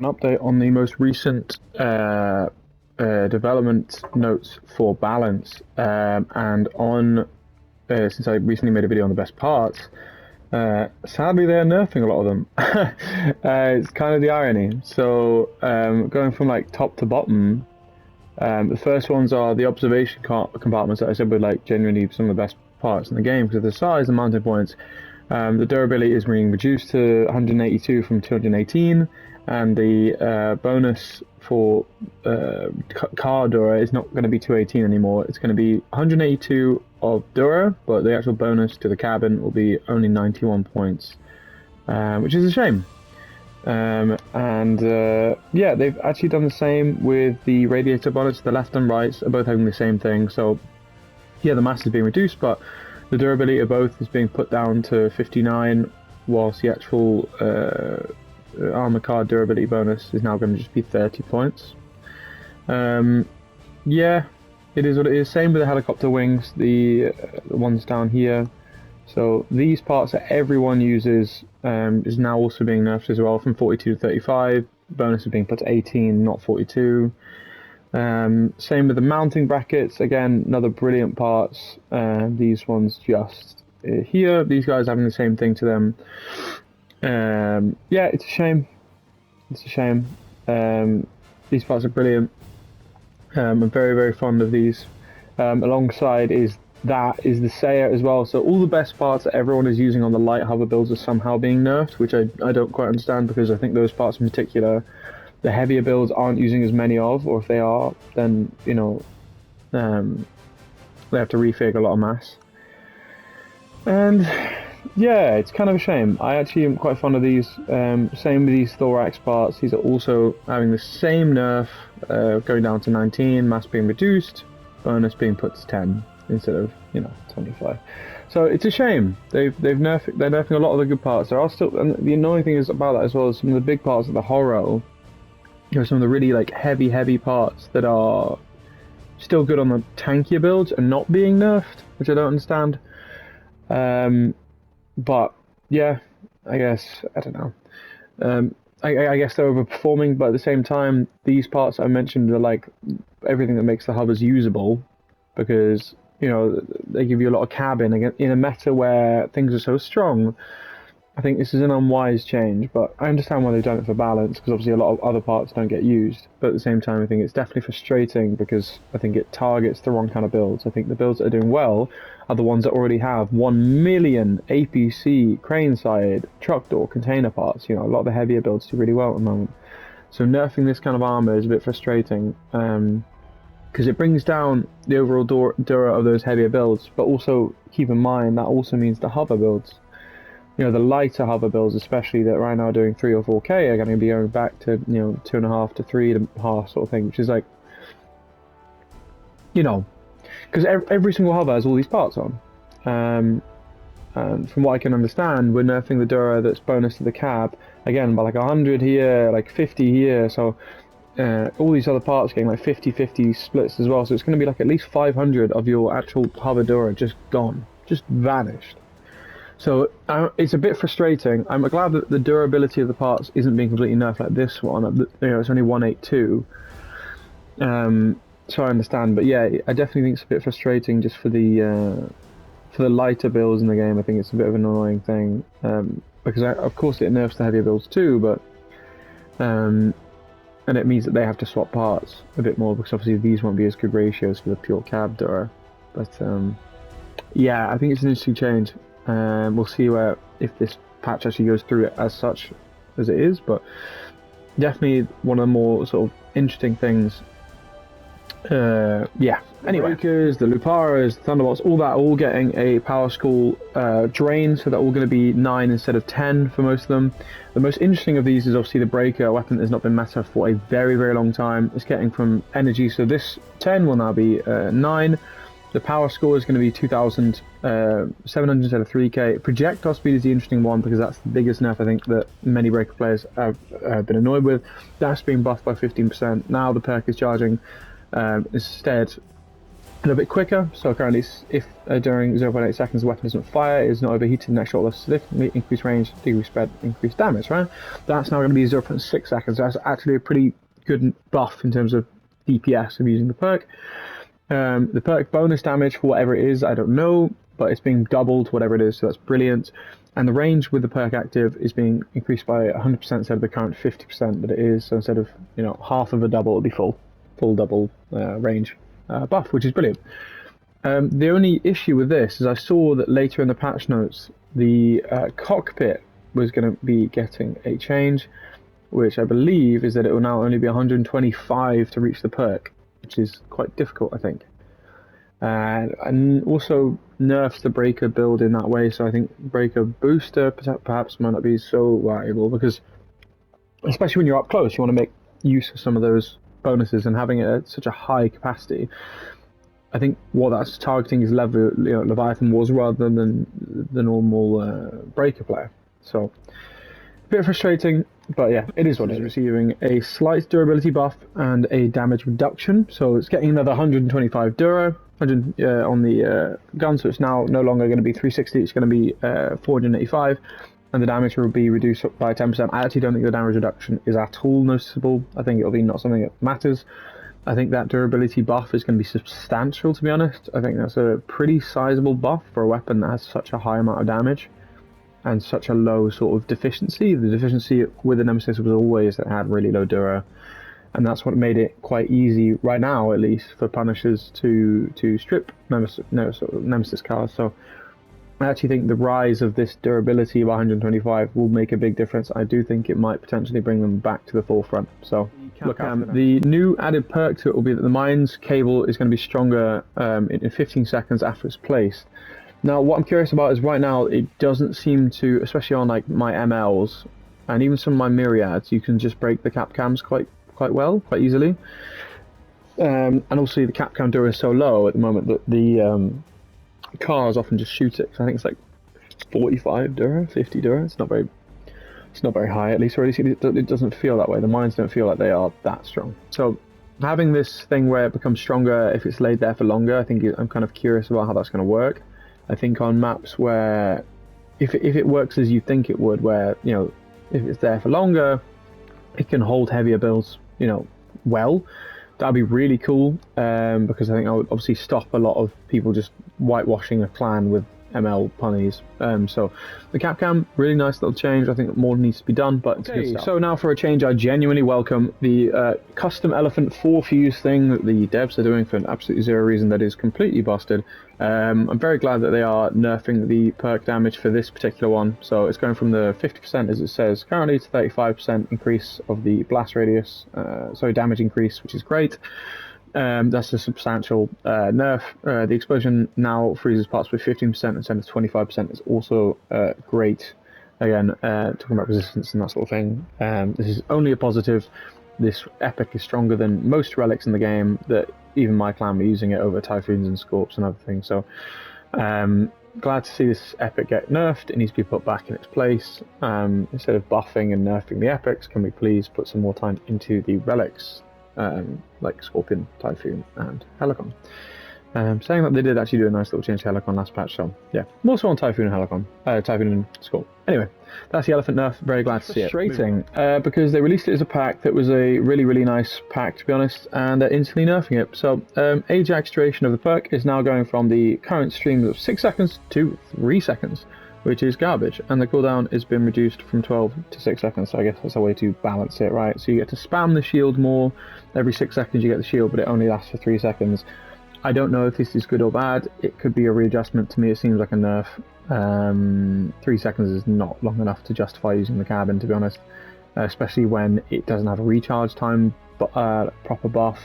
An update on the most recent development notes for balance, and on since I recently made a video on the best parts, sadly they're nerfing a lot of them. It's kind of the irony. So going from like top to bottom, the first ones are the observation compartments that I said were like genuinely some of the best parts in the game because of the size and mounting points. The durability is being reduced to 182 from 218, and the bonus for car Dura is not going to be 218 anymore. It's going to be 182 of Dura, but the actual bonus to the cabin will be only 91 points, which is a shame. Yeah, they've actually done the same with the radiator bonnets. The left and right are both having the same thing. So yeah, the mass is being reduced, but the durability of both is being put down to 59, whilst the actual armor card durability bonus is now going to just be 30 points. Yeah, it is what it is. Same with the helicopter wings, the ones down here. So these parts that everyone uses is now also being nerfed as well, from 42 to 35. Bonus is being put to 18, not 42. Same with the mounting brackets. Again, another brilliant parts. These ones just here. These guys having the same thing to them. Yeah, it's a shame. It's a shame. These parts are brilliant. I'm very, very fond of these. Alongside is the Saya as well. So all the best parts that everyone is using on the light hover builds are somehow being nerfed, which I don't quite understand, because I think those parts in particular, the heavier builds aren't using as many of, or if they are, then you know they have to refig a lot of mass. And yeah, it's kind of a shame. I actually am quite fond of these. Same with these thorax parts. These are also having the same nerf, going down to 19, mass being reduced, bonus being put to 10 instead of 25. So it's a shame. They're nerfing a lot of the good parts. There are still, and the annoying thing is about that as well is some of the big parts of the Horo. Some of the really like heavy parts that are still good on the tankier builds and not being nerfed, which I don't understand. But yeah, I guess I don't know. I guess they're overperforming, but at the same time, these parts I mentioned are like everything that makes the hovers usable, because they give you a lot of cabin in a meta where things are so strong. I think this is an unwise change, but I understand why they've done it for balance, because obviously a lot of other parts don't get used. But at the same time, I think it's definitely frustrating because I think it targets the wrong kind of builds. I think the builds that are doing well are the ones that already have 1 million APC, crane side, truck door, container parts. A lot of the heavier builds do really well at the moment. So nerfing this kind of armor is a bit frustrating, because it brings down the overall Dura of those heavier builds. But also keep in mind that also means the hover builds. The lighter hover builds, especially that right now are doing 3 or 4K, are going to be going back to 2.5 to 3.5 sort of thing, which is like, because every single hover has all these parts on. And from what I can understand, we're nerfing the Dura that's bonus to the cab again by like 100 here, like 50 here. So all these other parts getting like 50-50 splits as well. So it's going to be like at least 500 of your actual hover Dura just gone, just vanished. So it's a bit frustrating. I'm glad that the durability of the parts isn't being completely nerfed like this one. It's only 182. So I understand, but yeah, I definitely think it's a bit frustrating just for the lighter builds in the game. I think it's a bit of an annoying thing, because of course it nerfs the heavier builds too, but and it means that they have to swap parts a bit more, because obviously these won't be as good ratios for the pure cab Dura. But yeah, I think it's an interesting change. We'll see if this patch actually goes through it as such as it is, but definitely one of the more sort of interesting things. Yeah. Anyway, the Breakers, the Luparas, the Thunderbolts, all getting a power school drain, so they're all going to be 9 instead of 10 for most of them. The most interesting of these is obviously the Breaker, a weapon that has not been meta for a very, very long time. It's getting from energy, so this 10 will now be 9. The power score is going to be 2,700 instead of 3k. Projectile speed is the interesting one, because that's the biggest nerf I think that many Breaker players have been annoyed with. That's being buffed by 15%. Now the perk is charging instead and a bit quicker. So currently, if during 0.8 seconds the weapon doesn't fire, it is not overheated, next shot will significantly increase range, decrease spread, increase damage, right? That's now going to be 0.6 seconds. That's actually a pretty good buff in terms of DPS of using the perk. The perk bonus damage for whatever it is, I don't know, but it's being doubled, whatever it is, so that's brilliant. And the range with the perk active is being increased by 100% instead of the current 50% that it is. So instead of, you know, half of a double, it'll be full double range buff, which is brilliant. The only issue with this is I saw that later in the patch notes, the cockpit was going to be getting a change, which I believe is that it will now only be 125 to reach the perk, which is quite difficult, I think. And also nerfs the breaker build in that way, so I think breaker booster perhaps might not be so valuable, because especially when you're up close, you want to make use of some of those bonuses, and having it at such a high capacity, I think what that's targeting is Leviathan Wars rather than the normal breaker player. So a bit frustrating, but yeah, it is what it is. Receiving a slight durability buff and a damage reduction, so it's getting another 125 dura. 100 on the gun, so it's now no longer going to be 360, it's going to be 485, and the damage will be reduced by 10%. I actually don't think the damage reduction is at all noticeable. I think it'll be not something that matters. I think that durability buff is going to be substantial, to be honest. I think that's a pretty sizable buff for a weapon that has such a high amount of damage and such a low sort of deficiency. The deficiency with the Nemesis was always that it had really low dura, and that's what made it quite easy, right now at least, for Punishers to strip Nemesis cars. So I actually think the rise of this durability of 125 will make a big difference. I do think it might potentially bring them back to the forefront. So look, the new added perk to it will be that the mines cable is going to be stronger in 15 seconds after it's placed. Now, what I'm curious about is right now it doesn't seem to, especially on like my MLs and even some of my Myriads, you can just break the cap cams quite easily. And also the cap cam dura is so low at the moment that the cars often just shoot it. I think it's like 45 dura, 50 dura. It's not very high, at least, or at least it doesn't feel that way. The mines don't feel like they are that strong. So having this thing where it becomes stronger if it's laid there for longer, I think I'm kind of curious about how that's going to work. I think on maps where if it works as you think it would, where, you know, if it's there for longer, it can hold heavier builds, you know, well, that'd be really cool, because I think I would obviously stop a lot of people just whitewashing a clan with ML punnies. So the cap cam, really nice little change. I think more needs to be done, but it's a good start. So now for a change I genuinely welcome, the custom elephant 4 fuse thing that the devs are doing for an absolutely zero reason that is completely busted. I'm very glad that they are nerfing the perk damage for this particular one. So it's going from the 50% as it says currently to 35% increase of the blast radius, damage increase, which is great. That's a substantial nerf. The explosion now freezes parts with 15% instead of 25% is also great. Again, talking about resistance and that sort of thing. This is only a positive. This epic is stronger than most relics in the game, that even my clan were using it over Typhoons and Scorps and other things. So glad to see this epic get nerfed. It needs to be put back in its place. Instead of buffing and nerfing the epics, can we please put some more time into the relics? Like Scorpion, Typhoon, and Helicon. Saying that, they did actually do a nice little change to Helicon last patch, so yeah, more so on Typhoon and Helicon, Typhoon and Scorp. Anyway, that's the elephant nerf. Very glad to see it. Frustrating, because they released it as a pack that was a really nice pack, to be honest, and they're instantly nerfing it. So Ajax duration of the perk is now going from the current stream of 6 seconds to 3 seconds, which is garbage, and the cooldown has been reduced from 12 to 6 seconds, so I guess that's a way to balance it, right? So you get to spam the shield more. Every 6 seconds you get the shield, but it only lasts for 3 seconds. I don't know if this is good or bad. It could be a readjustment. To me, it seems like a nerf. 3 seconds is not long enough to justify using the cabin, to be honest, especially when it doesn't have a recharge time proper buff,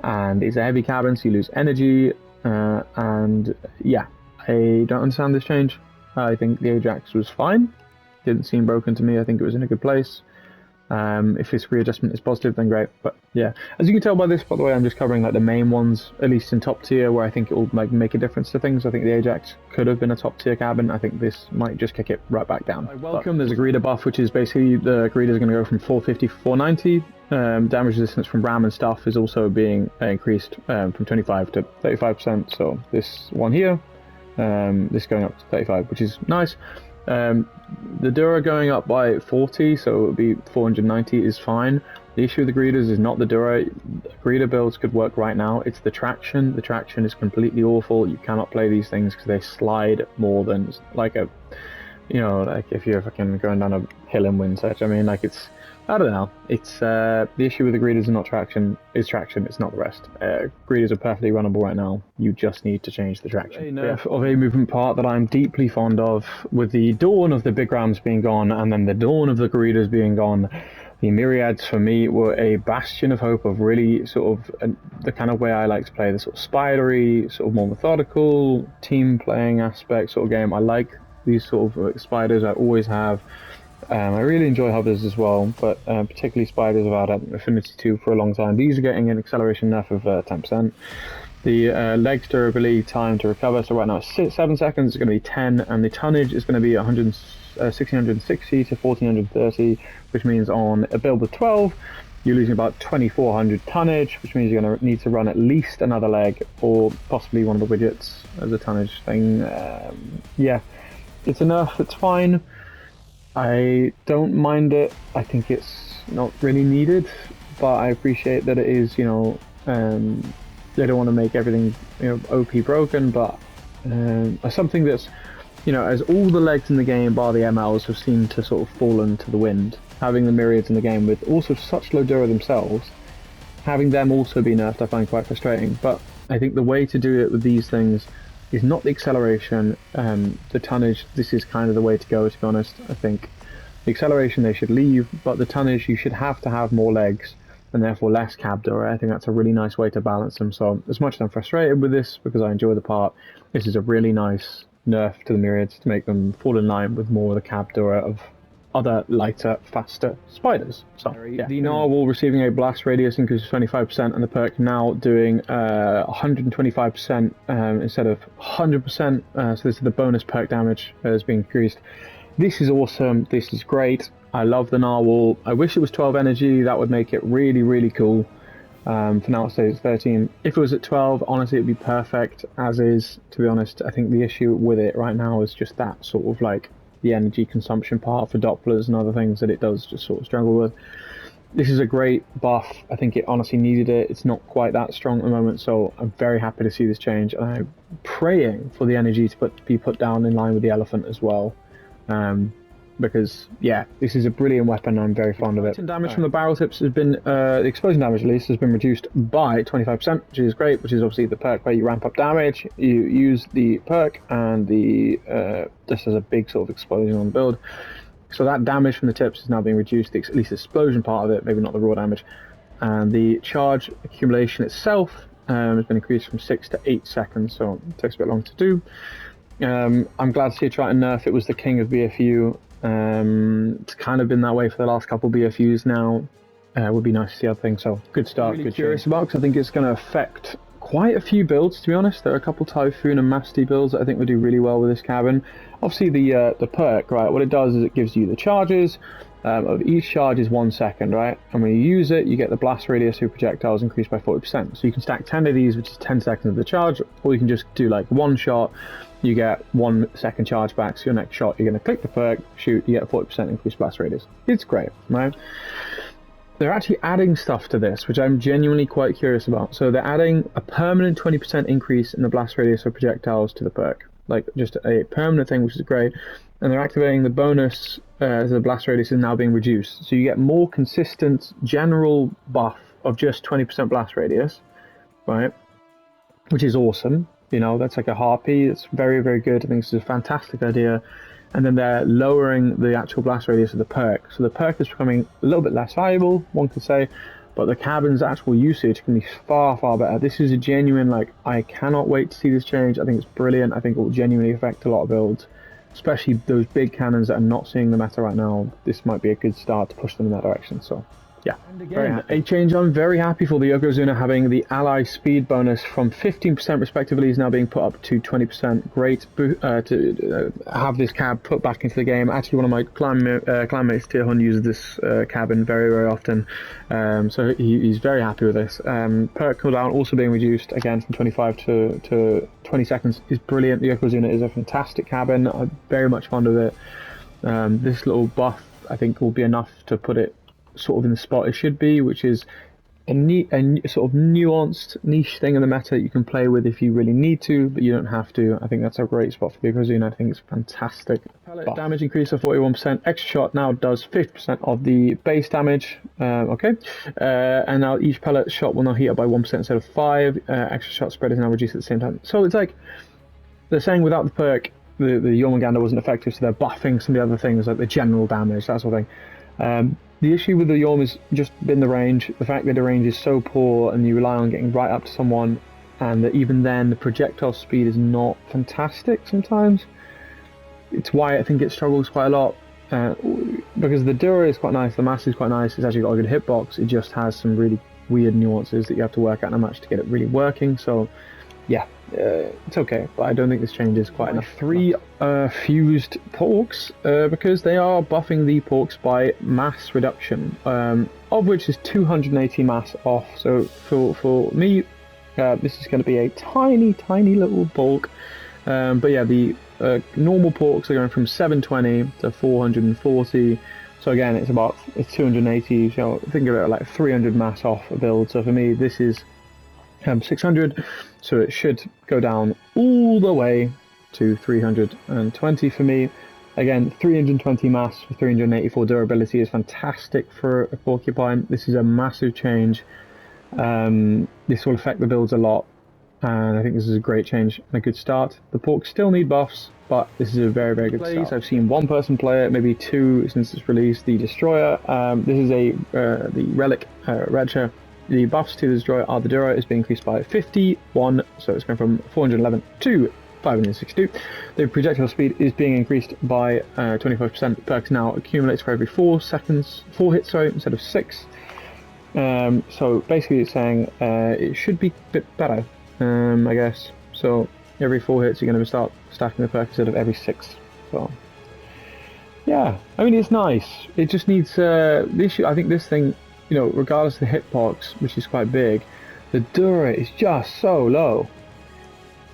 and it's a heavy cabin, so you lose energy, and yeah, I don't understand this change. I think the Ajax was fine. Didn't seem broken to me. I think it was in a good place. If this readjustment is positive, then great. But yeah, as you can tell by this, by the way, I'm just covering like the main ones, at least in top tier, where I think it will like make a difference to things. I think the Ajax could have been a top tier cabin. I think this might just kick it right back down. There's a greeter buff, which is basically the greeter is going to go from 450 to 490. Damage resistance from ram and stuff is also being increased from 25 to 35%. So this one here, this going up to 35, which is nice. The Dura going up by 40, so it would be 490 is fine. The issue with the greeters is not the Dura. Greeter builds could work right now. It's the traction. The traction is completely awful. You cannot play these things because they slide more than like a, you know, like if you're fucking going down a hill in Windsurge. I mean, like it's, I don't know. It's the issue with the greeters is not traction. It's traction. It's not the rest. Greeters are perfectly runnable right now. You just need to change the traction. A nerf of a movement part that I'm deeply fond of, with the dawn of the big rams being gone and then the dawn of the greeters being gone. The Myriads for me were a bastion of hope of really sort of the kind of way I like to play, the sort of spidery, sort of more methodical team playing aspect sort of game. I like these sort of spiders. I always have. I really enjoy hovers as well, but particularly spiders have had affinity to for a long time. These are getting an acceleration nerf of 10%. The legs durability time to recover, so right now it's 7 seconds, it's going to be 10, and the tonnage is going to be 1660 to 1430, which means on a build of 12, you're losing about 2400 tonnage, which means you're going to need to run at least another leg, or possibly one of the widgets as a tonnage thing. Yeah, it's a nerf, it's fine. I don't mind it. I think it's not really needed, but I appreciate that it is, you know, they don't want to make everything, you know, OP broken, but something that's, you know, as all the legs in the game bar the MLs have seemed to sort of fallen to the wind, having the Myriads in the game with also such low Dura themselves, having them also be nerfed I find quite frustrating. But I think the way to do it with these things is not the acceleration, the tonnage. This is kind of the way to go, to be honest. I think the acceleration they should leave, but the tonnage you should have to have more legs and therefore less cab Dura. I think that's a really nice way to balance them. So as much as I'm frustrated with this because I enjoy the part, this is a really nice nerf to the Myriads to make them fall in line with more of the cab Dura of other lighter, faster spiders. So yeah. The Narwhal receiving a blast radius increase of 25%, and the perk now doing 125% instead of 100%. So this is the bonus perk damage has been increased. This is awesome. This is great. I love the Narwhal. I wish it was 12 energy. That would make it really, really cool. For now it stays at 13. If it was at 12, honestly, it'd be perfect as is, to be honest. I think the issue with it right now is just that sort of like the energy consumption part for Dopplers and other things that it does just sort of struggle with. This is a great buff. I think it honestly needed it. It's not quite that strong at the moment, so I'm very happy to see this change. And I'm praying for the energy to be put down in line with the elephant as well. Because yeah, this is a brilliant weapon. I'm very fond of it. Damage from the barrel tips has been the explosion damage at least has been reduced by 25%, which is great. Which is obviously the perk where you ramp up damage. You use the perk and the just as a big sort of explosion on the build. So that damage from the tips is now being reduced. At least the explosion part of it, maybe not the raw damage. And the charge accumulation itself has been increased from 6 to 8 seconds, so it takes a bit long to do. I'm glad to see it try to nerf. It was the king of BFU. It's kind of been that way for the last couple of BFUs now. Would be nice to see other things. So good start. Really good curious about, because I think it's going to affect quite a few builds, to be honest. There are a couple Typhoon and Masty builds that I think will do really well with this cabin. Obviously the perk, right, what it does is it gives you the charges of each charge is 1 second, right? And when you use it, you get the blast radius of projectiles increased by 40%. So you can stack 10 of these, which is 10 seconds of the charge, or you can just do like one shot, you get 1 second charge back. So your next shot, you're going to click the perk, shoot, you get a 40% increased blast radius. It's great, right? They're actually adding stuff to this, which I'm genuinely quite curious about. So they're adding a permanent 20% increase in the blast radius of projectiles to the perk. Like just a permanent thing, which is great. And they're activating the bonus, so the blast radius is now being reduced. So you get more consistent general buff of just 20% blast radius, right? Which is awesome. You know, that's like a harpy. It's very, very good. I think this is a fantastic idea. And then they're lowering the actual blast radius of the perk. So the perk is becoming a little bit less valuable, one could say, but the cabin's actual usage can be far, far better. This is a genuine, like, I cannot wait to see this change. I think it's brilliant. I think it will genuinely affect a lot of builds. especially those big cannons that are not seeing the meta right now, this might be a good start to push them in that direction. So yeah, and again, a change I'm very happy for: the Yokozuna having the ally speed bonus from 15% respectively is now being put up to 20%. Great to have this cab put back into the game. Actually, one of my clanmates, Tier 1, uses this cabin very often, so he's very happy with this. Perk cooldown also being reduced again from 25 to 20 seconds is brilliant. The Yokozuna is a fantastic cabin. I'm very much fond of it. This little buff, I think, will be enough to put it sort of in the spot it should be, which is a sort of nuanced niche thing in the meta that you can play with if you really need to, but you don't have to. I think that's a great spot for the Yokozuna. I think it's fantastic. Pellet damage increase of 41%. Extra shot now does 50% of the base damage. And now each pellet shot will now heat up by 1% instead of 5. Extra shot spread is now reduced at the same time. So it's like they're saying without the perk, the Jormungandr wasn't effective, so they're buffing some of the other things like the general damage, that sort of thing. The issue with the Yorm has just been the range. The fact that the range is so poor and you rely on getting right up to someone, and that even then the projectile speed is not fantastic sometimes. It's why I think it struggles quite a lot. Because the Dura is quite nice, the Mass is quite nice, it's actually got a good hitbox, it just has some really weird nuances that you have to work out in a match to get it really working. So yeah, it's okay, but I don't think this change is quite enough. 3 fused porks, because they are buffing the porks by mass reduction, of which is 280 mass off. So for me, this is going to be a tiny little bulk. But yeah, the normal porks are going from 720 to 440. So again, it's 280. So think of it like 300 mass off a build. So for me, this is 600, so it should go down all the way to 320 for me. Again, 320 mass for 384 durability is fantastic for a Porcupine. This is a massive change. This will affect the builds a lot, and I think this is a great change and a good start. The porks still need buffs, but this is a very good start. I've seen one person play it, maybe 2 since it's released, the Destroyer. This is the Relic Retcher. The buffs to the Destroyer are: the Dura is being increased by 51, so it's going from 411 to 562. The projectile speed is being increased by 25%. Perks now accumulates for every 4 hits, instead of 6. So basically it's saying it should be a bit better, I guess. So every 4 hits you're going to start stacking the perk instead of every 6. So yeah, I mean, it's nice. It just needs the issue. I think this thing, you know, regardless of the hitbox, which is quite big, the Dura is just so low.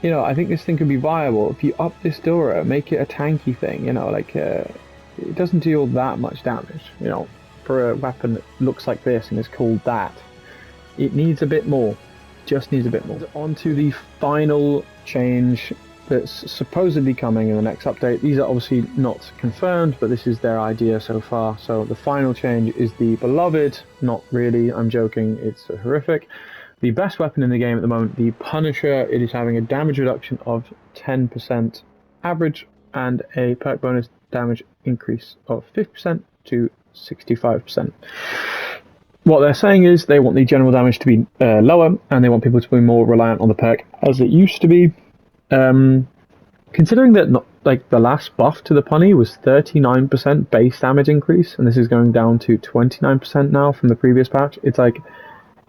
You know, I think this thing could be viable if you up this Dura, make it a tanky thing. You know, like it doesn't deal that much damage. You know, for a weapon that looks like this and is called that, it needs a bit more. Just needs a bit more. On to the final change that's supposedly coming in the next update. These are obviously not confirmed, but this is their idea so far. So the final change is the beloved, not really, I'm joking, it's horrific, the best weapon in the game at the moment, the Punisher. It is having a damage reduction of 10% average and a perk bonus damage increase of 50% to 65%. What they're saying is they want the general damage to be lower, and they want people to be more reliant on the perk as it used to be. Considering that the last buff to the punny was 39% base damage increase, and this is going down to 29% now from the previous patch, it's like,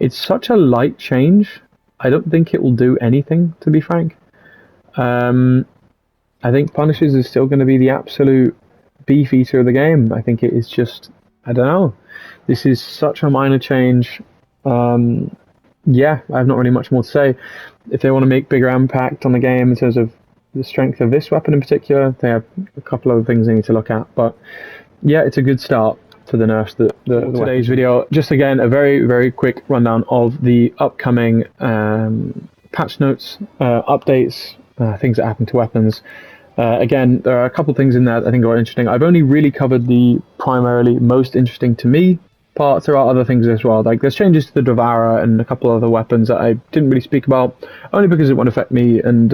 it's such a light change. I don't think it will do anything, to be frank. I think Punishers is still going to be the absolute beef eater of the game. I think it is just, I don't know. This is such a minor change. Yeah, I have not really much more to say. If they want to make bigger impact on the game in terms of the strength of this weapon in particular, they have a couple of things they need to look at. But yeah, it's a good start for the nerfs. Today's video, just again, a very quick rundown of the upcoming patch notes, updates, things that happen to weapons. Again, there are a couple of things in there that I think are interesting. I've only really covered the primarily most interesting to me parts. There are other things as well, like there's changes to the Devourer and a couple other weapons that I didn't really speak about, only because it won't affect me and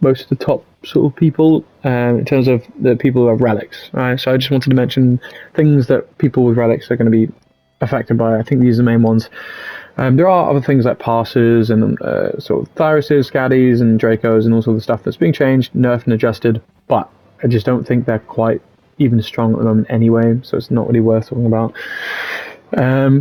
most of the top sort of people in terms of the people who have relics. Right? So I just wanted to mention things that people with relics are going to be affected by. I think these are the main ones. There are other things like Parsers and sort of Thyruses, Scaddies and Dracos and all sorts of stuff that's being changed, nerfed and adjusted, but I just don't think they're quite even strong at the moment anyway, so it's not really worth talking about.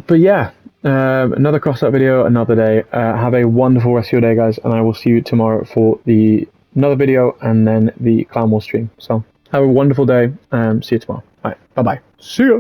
But yeah, another CROSSOUT video, another day. Have a wonderful rest of your day, guys, and I will see you tomorrow for another video and then the Clan War stream. So have a wonderful day. See you tomorrow. All right, bye bye. See ya.